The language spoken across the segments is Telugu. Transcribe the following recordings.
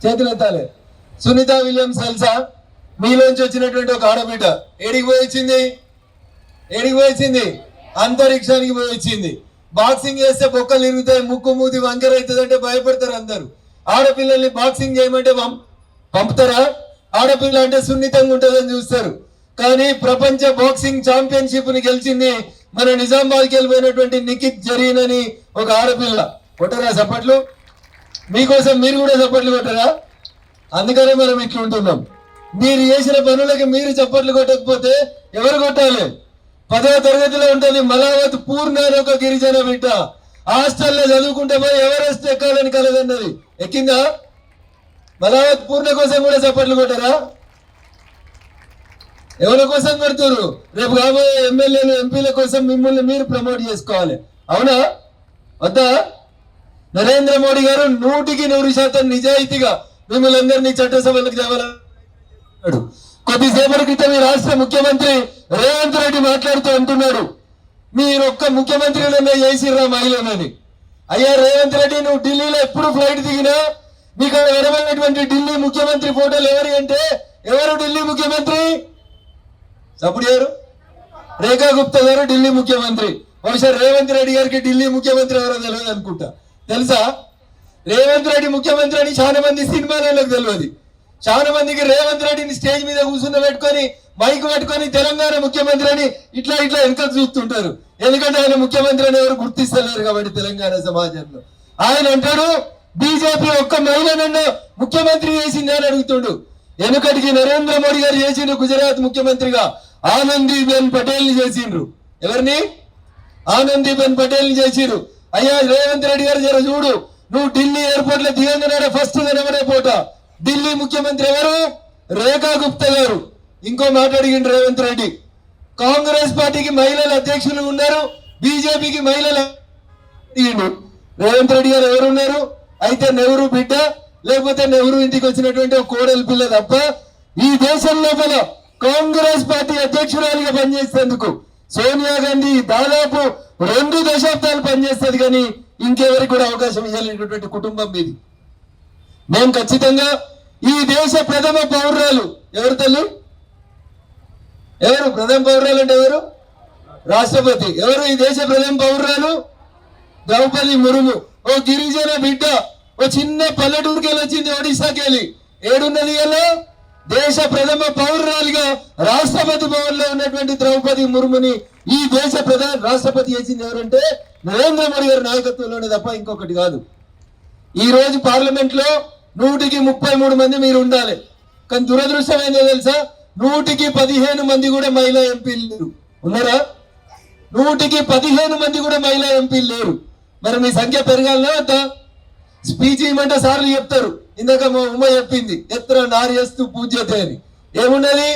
చేతులు ఎత్తాలి. సునీత విలియమ్స్ తెలుసా? మీలోంచి వచ్చినటువంటి ఒక ఆడబిడ్డ ఏడికి పోయింది? ఏడికి పోయింది? అంతరిక్షానికి పోయింది. బాక్సింగ్ చేస్తే బొక్కలు ఇరుగుతాయి, ముక్కు మూతి వంకర అవుతుంది అంటే భయపడతారు అందరు. ఆడపిల్లల్ని బాక్సింగ్ చేయమంటే పంపుతారా? ఆడపిల్ల అంటే సున్నితంగా ఉంటుందని చూస్తారు. కానీ ప్రపంచ బాక్సింగ్ ఛాంపియన్షిప్ ని గెలిచింది మన నిజామాబాద్కి వెళ్ళిపోయినటువంటి నిఖిత్ జరీన్ అని ఒక ఆడపిల్ల. కొట్టరా చప్పట్లు? మీకోసం మీరు కూడా చప్పట్లు కొట్టరా? అందుకనే మనం ఇట్లా ఉంటున్నాం. మీరు చేసిన పనులకి మీరు చప్పట్లు కొట్టకపోతే ఎవరు కొట్టాలి? 10వ తరగతిలో ఉంటుంది మలావత్ పూర్ణ అని ఒక గిరిజన బిడ్డ. హాస్టల్లో చదువుకుంటే పోయి ఎవరెస్ట్ ఎక్కాలని కలదన్నది. ఎక్కిందా? మలావత్ పూర్ణ కోసం కూడా చప్పట్లు కొట్టరా? ఎవరి కోసం కొడుతున్నారు? రేపు కాబోయే ఎమ్మెల్యేలు ఎంపీల కోసం మిమ్మల్ని మీరు ప్రమోట్ చేసుకోవాలి. అవునా వద్దా? నరేంద్ర మోడీ గారు 100% నిజాయితీగా మిమ్మల్ని అందరినీ చట్టసభలకు తేవాలన్నాడు. కొద్దిసేపటి క్రితం ఈ రాష్ట్ర ముఖ్యమంత్రి రేవంత్ రెడ్డి మాట్లాడుతూ అంటున్నాడు, మీరు ఒక్క ముఖ్యమంత్రిలోనే చేసిర్రా మహిళనని. అయ్యా రేవంత్ రెడ్డి, నువ్వు ఢిల్లీలో ఎప్పుడు ఫ్లైట్ దిగినా మీకు ఎడమైనటువంటి ఢిల్లీ ముఖ్యమంత్రి ఫోటోలు ఎవరి అంటే ఎవరు ఢిల్లీ ముఖ్యమంత్రి? సప్పుడు గారు రేఖా గుప్తా గారు ఢిల్లీ ముఖ్యమంత్రి. బహుశా రేవంత్ రెడ్డి గారికి ఢిల్లీ ముఖ్యమంత్రి ఎవరో తెలియదు అనుకుంటా. తెలుసా? రేవంత్ రెడ్డి ముఖ్యమంత్రి అని చాలా మంది సినిమాలకు తెలియదు. చాలా మందికి రేవంత్ రెడ్డిని స్టేజ్ మీద కూర్చున్న పెట్టుకొని మైక్ పట్టుకొని తెలంగాణ ముఖ్యమంత్రి అని ఇట్లా ఇట్లా వెనక చూస్తుంటారు. ఎందుకంటే ఆయన ముఖ్యమంత్రి అని ఎవరు గుర్తిస్తలేరు కాబట్టి తెలంగాణ సమాజంలో. ఆయన అంటాడు బీజేపీ ఒక్క మహిళనన్న ముఖ్యమంత్రి చేసింది అని అడుగుతుండు. వెనుకటికి నరేంద్ర మోడీ గారు చేసిండ్రు గుజరాత్ ముఖ్యమంత్రిగా ఆనందీబెన్ పటేల్ ని చేసిండ్రు. ఎవరిని? ఆనందీబెన్ పటేల్ ని చేసిండ్రు. అయ్యా రేవంత్ రెడ్డి గారు జర చూడు, నువ్వు ఢిల్లీ ఎయిర్పోర్ట్ లో దిగంగానే ఫస్ట్ కనబడే పోట ఢిల్లీ ముఖ్యమంత్రి ఎవరు? రేఖా గుప్తా గారు. ఇంకో మాట అడిగిండు రేవంత్ రెడ్డి, కాంగ్రెస్ పార్టీకి మహిళల అధ్యక్షులు ఉన్నారు, బీజేపీకి మహిళలు అడిగిండు. రేవంత్ రెడ్డి గారు ఎవరున్నారు? అయితే నెహ్రూ బిడ్డ లేకపోతే నెహ్రూ ఇంటికి వచ్చినటువంటి ఒక కోడలి పిల్ల తప్ప ఈ దేశం లోపల కాంగ్రెస్ పార్టీ అధ్యక్షురాలిగా పనిచేసేందుకు సోనియా గాంధీ దాదాపు 2 దశాబ్దాలు పనిచేస్తుంది. కానీ ఇంకెవరికి కూడా అవకాశం ఇవ్వలేనటువంటి కుటుంబం మీది. మేము ఖచ్చితంగా ఈ దేశ ప్రథమ పౌరురాలు ఎవరు తల్లి? ఎవరు ప్రథమ పౌరురాలు అంటే ఎవరు? రాష్ట్రపతి. ఎవరు ఈ దేశ ప్రథమ పౌరురాలు? ద్రౌపది ముర్ము. ఓ గిరిజన బిడ్డ, ఓ చిన్న పల్లెటూరుకి వెళ్ళి వచ్చింది, ఒడిశాకి వెళ్ళి. ఏడున్నది ఎలా? దేశ ప్రథమ పౌరురాలుగా రాష్ట్రపతి భవన్ లో ఉన్నటువంటి ద్రౌపది ముర్ముని ఈ దేశ ప్రధాన రాష్ట్రపతి చేసింది ఎవరంటే నరేంద్ర మోడీ గారి నాయకత్వంలోనే తప్ప ఇంకొకటి కాదు. ఈ రోజు పార్లమెంట్ లో 133 మంది మీరు ఉండాలి. కానీ దురదృష్టం ఏందో తెలుసా? 115 మంది కూడా మహిళా ఎంపీలు లేరు. ఉన్నారా? 115 మంది కూడా మహిళా ఎంపీలు లేరు. మరి మీ సంఖ్య పెరగాలనా వద్దా? స్పీచ్ ఇవ్వమంటే సార్లు చెప్తారు. ఇందాక మా ఉమ్మ చెప్పింది, ఎత్ర నార్యస్తు పూజ్యతే అని. ఏమున్నది?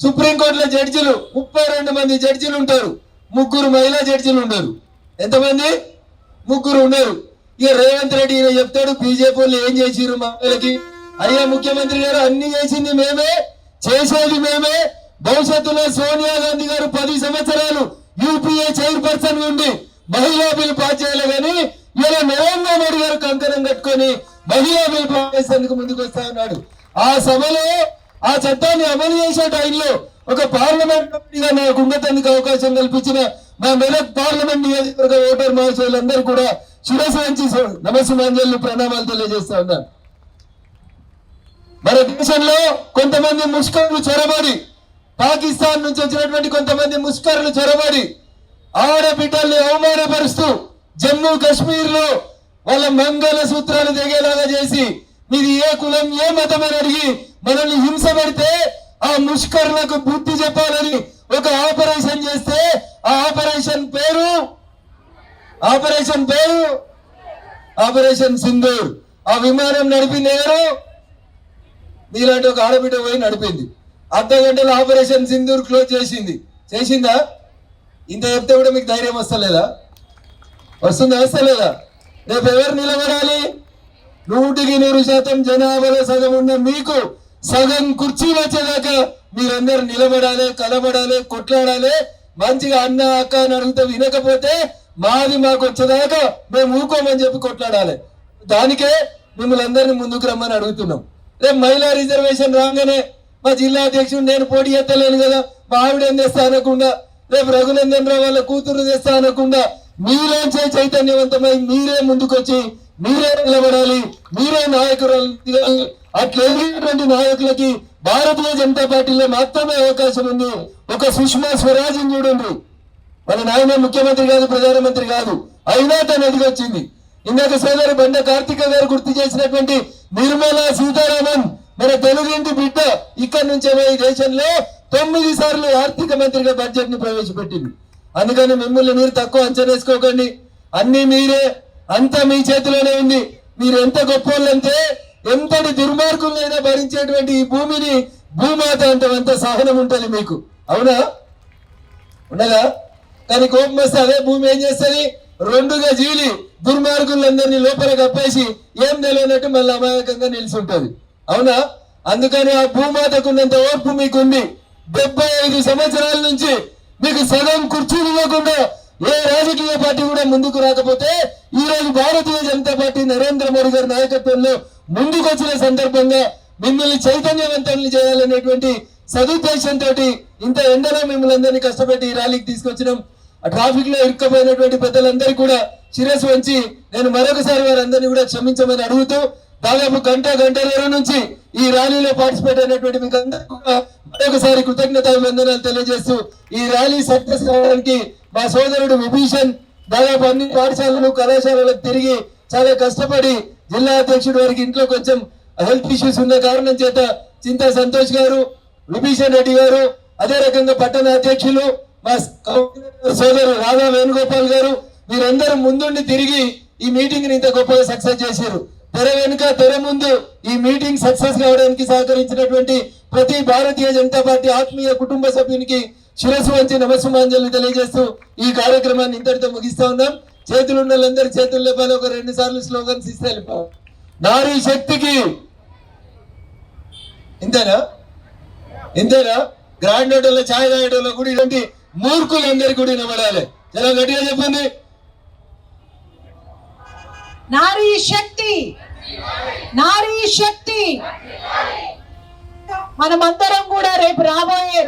సుప్రీంకోర్టులో జడ్జిలు 32 మంది జడ్జిలు ఉంటారు, 3 మహిళా జడ్జిలు ఉన్నారు. ఎంతమంది? 3 ఉన్నారు. ఇక రేవంత్ రెడ్డి చెప్తాడు బీజేపీ వాళ్ళు ఏం చేసిరు మహిళలకి. అయ్యా ముఖ్యమంత్రి గారు, అన్ని చేసింది మేమే, చేసేది మేమే. భవిష్యత్తులో సోనియా గాంధీ గారు 10 సంవత్సరాలు యూపీఏ చైర్పర్సన్ ఉండి మహిళా బిల్ పాస్ చేయాలి. కానీ ఇలా నరేంద్ర మోడీ గారు కంకణం కట్టుకొని మహిళా బిల్ పాస్ చేసేందుకు ముందుకు వస్తా ఉన్నాడు. ఆ సభలో ఆ చట్టాన్ని అమలు చేసే టైంలో ఒక పార్లమెంట్ నాకు ఉండేందుకు అవకాశం కల్పించిన మా మెదక్ పార్లమెంట్ నియోజకవర్గ ఓటర్ మహాశయులందరూ కూడా శిరస్సు వంచి నమస్సుమాంజలు ప్రణామాలు తెలియజేస్తా ఉన్నాను. మన దేశంలో కొంతమంది ముష్కరులు చొరబడి, పాకిస్తాన్ నుంచి వచ్చినటువంటి కొంతమంది ముష్కరులు చొరబడి ఆడబిడ్డల్ని అవమానపరుస్తూ జమ్మూ కాశ్మీర్ లో వాళ్ళ మంగళ సూత్రాలు తెగేలాగా చేసి మీది ఏ కులం ఏ మతం అని అడిగి మనల్ని హింస పెడితే ఆ ముష్కరులకు బుద్ధి చెప్పాలని ఒక ఆపరేషన్ చేస్తే ఆ ఆపరేషన్ పేరు ఆపరేషన్ సింధూర్. ఆ విమానం నడిపింది ఎవరు? మీలాంటి ఒక ఆడబిడ్డ పోయి నడిపింది. అర్ధ గంటలో ఆపరేషన్ సింధూర్ క్లోజ్ చేసిందా? ఇంత చెప్తే కూడా మీకు ధైర్యం వస్తలేదా? వస్తలేదా? రేపు ఎవరు నిలబడాలి? 100% జనాభాలో సగం ఉన్న మీకు సగం కుర్చీలు వచ్చేదాకా మీరందరూ నిలబడాలి, కలబడాలి, కొట్లాడాలి. మంచిగా అన్న అక్క అని అడిగితే వినకపోతే మాది మాకు వచ్చేదాకా మేము ఊకోమని చెప్పి కొట్లాడాలి. దానికే మిమ్మల్ని అందరినీ ముందుకు రమ్మని అడుగుతున్నాం. రేపు మహిళా రిజర్వేషన్ రాగానే మా జిల్లా అధ్యక్షుడు నేను పోటీ ఎత్తలేను కదా, మా ఆవిడ ఏం చేస్తా అనకుండా, రేపు రఘునందన్ రావు వాళ్ళ కూతురు చేస్తా అనకుండా మీలోంచే చైతన్యవంతమై మీరే ముందుకొచ్చి మీరే నిలబడాలి, మీరే నాయకురాలు. అట్లెదిగినటువంటి నాయకులకి భారతీయ జనతా పార్టీలో మాత్రమే అవకాశం ఉంది. ఒక సుష్మా స్వరాజ్ చూడండి, వాళ్ళ నాయన ముఖ్యమంత్రి కాదు, ప్రధానమంత్రి కాదు, అయినా తను ఎదిగొచ్చింది. ఇందాక సోదరు బండ కార్తిక గారు గుర్తు చేసినటువంటి నిర్మలా సీతారామన్ మన తెలుగింటి బిడ్డ ఇక్కడ నుంచేమో ఈ దేశంలో 9 సార్లు ఆర్థిక మంత్రిగా బడ్జెట్ ని ప్రవేశపెట్టింది. అందుకని మిమ్మల్ని మీరు తక్కువ అంచనా వేసుకోకండి, అన్ని మీరే, అంతా మీ చేతిలోనే ఉంది. మీరు ఎంత గొప్పోళ్ళంటే ఎంతటి దుర్మార్గులైనా భరించేటువంటి ఈ భూమిని భూమాత అంత సహనం ఉంటుంది మీకు, అవునా ఉండగా? కానీ కోపం వస్తే అదే భూమి ఏం చేస్తుంది, 2గా జీలి దుర్మార్గులందరినీ లోపల కప్పేసి ఏం తెలియనట్టు మళ్ళీ అమాయకంగా నిలిచుంటది, అవునా? అందుకని ఆ భూమాతకున్నంత ఓర్పు మీకుంది. 75 సంవత్సరాల నుంచి మీకు సగం కుర్చీలు ఇవ్వకుండా ఏ రాజకీయ పార్టీ కూడా ముందుకు రాకపోతే ఈ రోజు భారతీయ జనతా పార్టీ నరేంద్ర మోడీ గారి నాయకత్వంలో ముందుకు వచ్చిన సందర్భంగా మిమ్మల్ని చైతన్యవంతుల్ని చేయాలనేటువంటి సదుద్దేశంతో ఇంత ఎండలో మిమ్మల్ని అందరినీ కష్టపెట్టి ఈ ర్యాలీకి తీసుకొచ్చినాం. ఆ ట్రాఫిక్ లో ఇరుక్కపోయినటువంటి పెద్దలందరికీ కూడా శిరస్సు వంచి నేను మరొకసారి వారందరినీ కూడా క్షమించమని అడుగుతూ, దాదాపు గంటన్నర నుంచి ఈ ర్యాలీలో పార్టిసిపేట్ అయినటువంటి మీకు అందరికీ కూడా మరొకసారి కృతజ్ఞతాభివందనాలు తెలియజేస్తూ, ఈ ర్యాలీ సక్సెస్ కావడానికి మా సోదరుడు విభీషణ్ దాదాపు అన్ని పాఠశాలలు కళాశాలలకు తిరిగి చాలా కష్టపడి జిల్లా అధ్యక్షుడు వారికి ఇంట్లో కొంచెం హెల్త్ ఇష్యూస్ ఉన్న కారణం చేత చింతా సంతోష్ గారు, విభీషణ్ రెడ్డి గారు, అదే రకంగా పట్టణ అధ్యక్షులు మా సోదరు రాధా వేణుగోపాల్ గారు, మీరందరూ ముందుండి తిరిగి ఈ మీటింగ్ ని ఇంత గొప్పగా సక్సెస్ చేశారు. తెర వెనుక తెర ముందు ఈ మీటింగ్ సక్సెస్ కావడానికి సహకరించినటువంటి ప్రతి భారతీయ జనతా పార్టీ ఆత్మీయ కుటుంబ సభ్యునికి శిరస్సు వంచి నమస్సుమాంజలు తెలియజేస్తూ ఈ కార్యక్రమాన్ని ఇంతటితో ముగిస్తా ఉన్నాం. చేతులున్న వాళ్ళందరి చేతులు లేపాలి, ఒక 2 సార్లు స్లోగన్స్ ఇస్తే వెళ్ళిపోవాలి. నారీ శక్తికి ఇంతేనా గ్రాండ్ హోటల్ లో ఛాయ్ తాగడంలో కూడా ఇలాంటి మూర్ఖులందరికీ కూడా వినబడాలి. చాలా గట్టిగా చెప్పండి, నారీ శక్తి, నారీ శక్తి. మనమందరం కూడా రేపు రాబోయే